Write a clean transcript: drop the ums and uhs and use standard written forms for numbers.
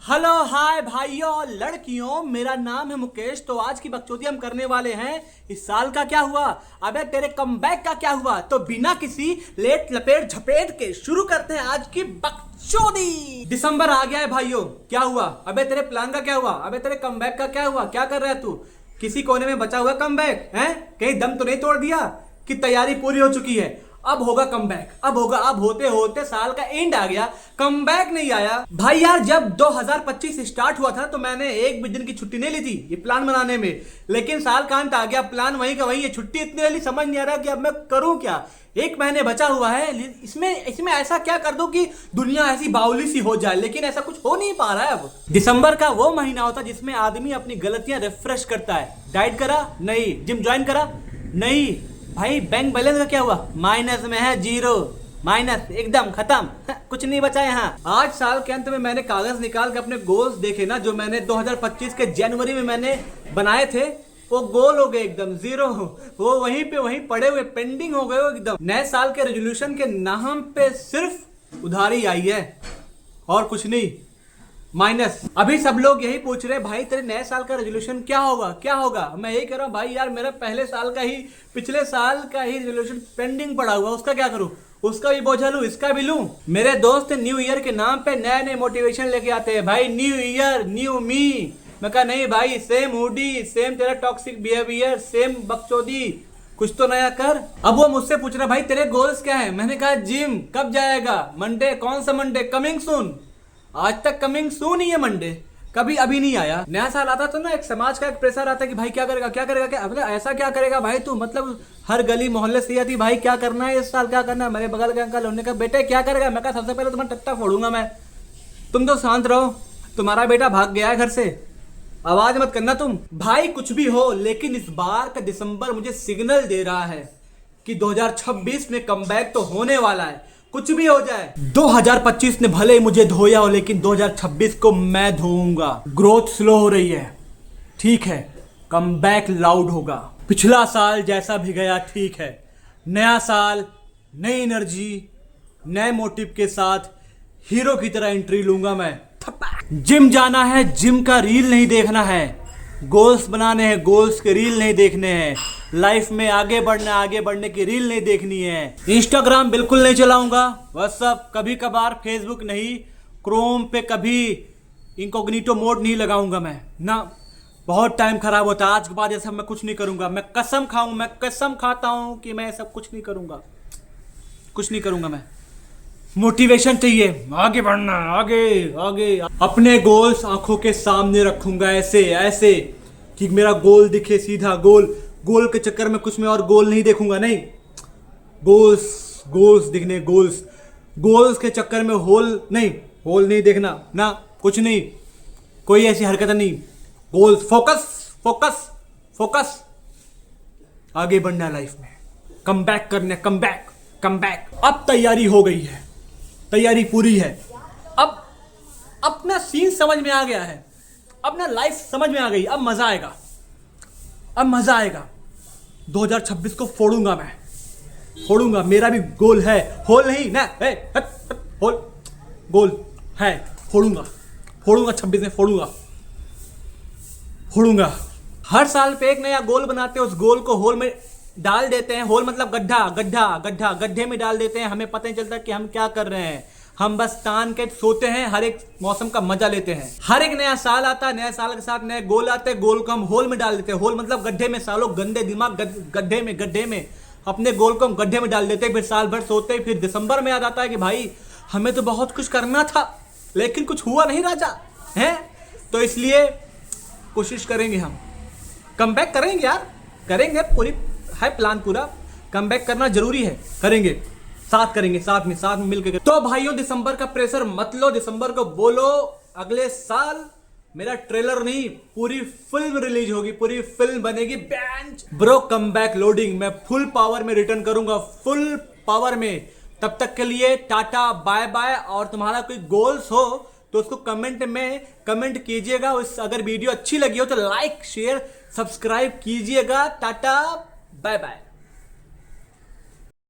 Hello hi भाइयों और लड़कियों, मेरा नाम है मुकेश। तो आज की बकचोदी हम करने वाले हैं इस साल का क्या हुआ, अबे तेरे कमबैक का क्या हुआ। तो बिना किसी लेट लपेट झपेट के शुरू करते हैं आज की बकचोदी। दिसंबर आ गया है भाइयों, क्या हुआ, अबे तेरे प्लान का क्या हुआ, अबे तेरे कमबैक का क्या हुआ, क्या कर रहा है तू। किसी कोने में बचा हुआ कमबैक है, कहीं दम तो नहीं तोड़ दिया कि तैयारी पूरी हो चुकी है, अब होगा कमबैक, अब होगा। अब होते होते साल का एंड आ गया, कमबैक नहीं आया भाई। यार जब 2025 स्टार्ट हुआ था तो मैंने एक भी दिन की छुट्टी नहीं ली थी ये प्लान बनाने में, लेकिन साल का अंत आ गया, प्लान वही का वही है, छुट्टी इतनी ले ली, समझ नहीं आ रहा कि अब मैं करूं क्या। एक महीने बचा हुआ है, इसमें ऐसा क्या कर दूं कि दुनिया ऐसी बाउली सी हो जाए, लेकिन ऐसा कुछ हो नहीं पा रहा है। अब दिसंबर का वो महीना होता है जिसमें आदमी अपनी गलतियां रिफ्रेश करता है। डाइट करा नहीं, जिम ज्वाइन करा नहीं भाई, बैंक बैलेंस का क्या हुआ, माइनस में है, जीरो, माइनस, एकदम खत्म, कुछ नहीं बचा यहाँ। आज साल के अंत में मैंने कागज निकाल के अपने गोल्स देखे ना, जो मैंने 2025 के जनवरी में मैंने बनाए थे, वो गोल हो गए एकदम जीरो, वो वहीं पे वहीं पड़े हुए पेंडिंग हो गए हो एकदम। नए साल के रेजोल्यूशन के नाम पे सिर्फ उधारी आई है और कुछ नहीं, माइनस। अभी सब लोग यही पूछ रहे हैं भाई तेरे नए साल का रेजोल्यूशन क्या होगा क्या होगा। मैं यही कह रहा हूँ भाई, यार मेरा पहले साल का ही, पिछले साल का ही रेजोल्यूशन पेंडिंग पड़ा हुआ, उसका क्या करूँ, उसका भी बोझा लूं, इसका भी लूं। मेरे दोस्त न्यू ईयर के नाम पे नए नए मोटिवेशन लेके आते हैं, भाई न्यू ईयर न्यू मी। मैं कहा नहीं भाई, सेम हुडी, सेम तेरा टॉक्सिक बिहेवियर, सेम बकचोदी, कुछ तो नया कर। अब वो मुझसे पूछ रहा भाई तेरे गोल्स क्या है। मैंने कहा जिम कब जाएगा, मंडे, कौन सा मंडे, कमिंग सून। आज तक कमिंग सून ही है मंडे, कभी अभी नहीं आया। नया साल आता तो ना एक समाज का एक प्रेशर आता है कि भाई क्या करेगा क्या करेगा, क्या मतलब ऐसा क्या करेगा भाई तू, मतलब हर गली मोहल्ले से आती भाई क्या करना है इस साल, क्या करना है। मेरे बगल के अंकल उन्होंने कहा बेटे क्या करेगा। मैं कहा सबसे पहले तुम्हारा टट्टा फोड़ूंगा मैं, तुम तो शांत रहो, तुम्हारा बेटा भाग गया है घर से, आवाज मत करना तुम। भाई कुछ भी हो, लेकिन इस बार का दिसंबर मुझे सिग्नल दे रहा है कि 2026 में कमबैक तो होने वाला है, कुछ भी हो जाए। 2025 ने भले ही मुझे धोया हो, लेकिन 2026 को मैं धोऊंगा। ग्रोथ स्लो हो रही है, ठीक है, कमबैक लाउड होगा। पिछला साल जैसा भी गया ठीक है, नया साल नई एनर्जी नए मोटिव के साथ हीरो की तरह एंट्री लूंगा मैं। जिम जाना है, जिम का रील नहीं देखना है, गोल्स बनाने हैं, गोल्स के रील नहीं देखने हैं, लाइफ में आगे बढ़ना, आगे बढ़ने की रील नहीं देखनी है। इंस्टाग्राम बिल्कुल नहीं चलाऊंगा, व्हाट्सएप कभी कभार, फेसबुक नहीं, क्रोम पे कभी इनकॉग्निटो मोड नहीं लगाऊंगा मैं ना, बहुत टाइम खराब होता है। आज के बाद ये सब मैं कुछ नहीं करूंगा, मैं कसम खाऊं, मैं कसम खाता हूं कि मैं सब कुछ नहीं करूंगा, कुछ नहीं करूंगा मैं। मोटिवेशन चाहिए, आगे बढ़ना, आगे आगे। अपने गोल्स आंखों के सामने रखूंगा ऐसे ऐसे कि मेरा गोल दिखे सीधा, गोल के चक्कर में कुछ में और गोल नहीं देखूंगा, नहीं, गोल्स दिखने, गोल्स के चक्कर में होल नहीं देखना ना, कुछ नहीं, कोई ऐसी हरकत नहीं। गोल्स, फोकस, आगे बढ़ना लाइफ में, कमबैक करना, कमबैक। अब तैयारी हो गई है, तैयारी पूरी है, अब अपना सीन समझ में आ गया है, अपना लाइफ समझ में आ गई, अब मजा आएगा। 2026 को फोड़ूंगा मैं, फोड़ूंगा। मेरा भी गोल है, होल नहीं ना, होल गोल है, फोड़ूंगा 26 में, फोड़ूंगा। हर साल पे एक नया गोल बनाते हैं, उस गोल को होल में डाल देते हैं, होल मतलब गड्ढे में डाल देते हैं, हमें पता नहीं चलता कि हम क्या कर रहे हैं, हम बस तान के सोते हैं, हर एक मौसम का मजा लेते हैं। हर एक नया साल आता है, नया साल के साथ नए गोल आते हैं, गोल को हम होल में डाल देते हैं, होल मतलब गड्ढे में। सालों गंदे दिमाग, गड्ढे में अपने गोल को हम गड्ढे में डाल देते हैं, फिर साल भर सोते हैं, फिर दिसंबर में याद आता है कि भाई हमें तो बहुत कुछ करना था, लेकिन कुछ हुआ नहीं राजा है। तो इसलिए कोशिश करेंगे, हम कमबैक करेंगे यार, करेंगे, पूरी है प्लान पूरा, कमबैक करना जरूरी है, करेंगे, साथ में मिलकर। तो भाइयों दिसंबर का प्रेशर मत लो, दिसंबर को बोलो अगले साल मेरा ट्रेलर नहीं, पूरी फिल्म रिलीज होगी, पूरी फिल्म बनेगी, बेंच ब्रो, कमबैक लोडिंग, मैं फुल पावर में रिटर्न करूंगा, फुल पावर में। तब तक के लिए टाटा बाय बाय। और तुम्हारा कोई गोल्स हो तो उसको कमेंट में कमेंट कीजिएगा, अगर वीडियो अच्छी लगी हो तो लाइक शेयर सब्सक्राइब कीजिएगा। Tata bye bye.